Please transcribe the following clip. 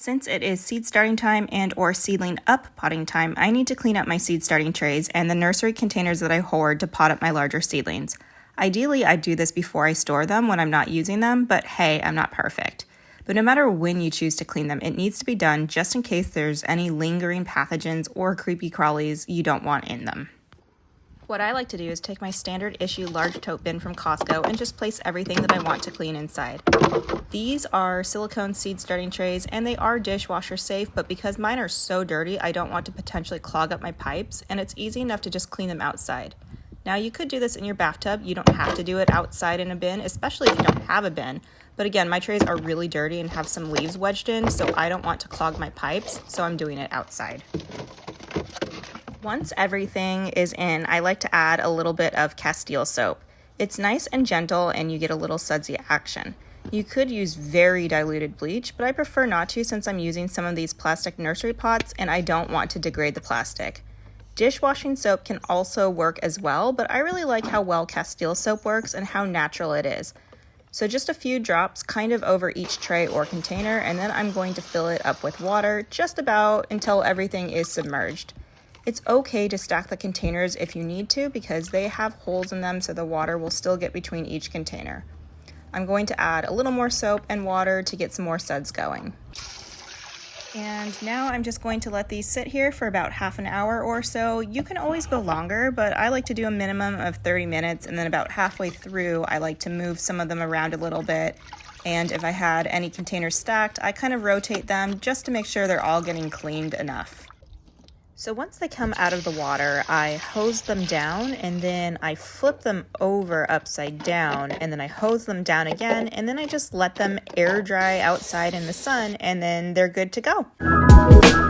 Since it is seed starting time and or seedling up potting time, I need to clean up my seed starting trays and the nursery containers that I hoard to pot up my larger seedlings. Ideally, I do this before I store them when I'm not using them, but hey, I'm not perfect. But no matter when you choose to clean them, it needs to be done just in case there's any lingering pathogens or creepy crawlies you don't want in them. What I like to do is take my standard issue large tote bin from Costco and just place everything that I want to clean inside. These are silicone seed starting trays and they are dishwasher safe, but because mine are so dirty, I don't want to potentially clog up my pipes, and it's easy enough to just clean them outside. Now you could do this in your bathtub. You don't have to do it outside in a bin, especially if you don't have a bin. But again, my trays are really dirty and have some leaves wedged in, so I don't want to clog my pipes, so I'm doing it outside. Once everything is in, I like to add a little bit of Castile soap. It's nice and gentle and you get a little sudsy action. You could use very diluted bleach, but I prefer not to since I'm using some of these plastic nursery pots and I don't want to degrade the plastic. Dishwashing soap can also work as well, but I really like how well Castile soap works and how natural it is. So just a few drops kind of over each tray or container, and then I'm going to fill it up with water just about until everything is submerged. It's okay to stack the containers if you need to because they have holes in them so the water will still get between each container. I'm going to add a little more soap and water to get some more suds going. And now I'm just going to let these sit here for about half an hour or so. You can always go longer, but I like to do a minimum of 30 minutes, and then about halfway through I like to move some of them around a little bit. And if I had any containers stacked, I kind of rotate them just to make sure they're all getting cleaned enough. So once they come out of the water, I hose them down and then I flip them over upside down and then I hose them down again and then I just let them air dry outside in the sun and then they're good to go.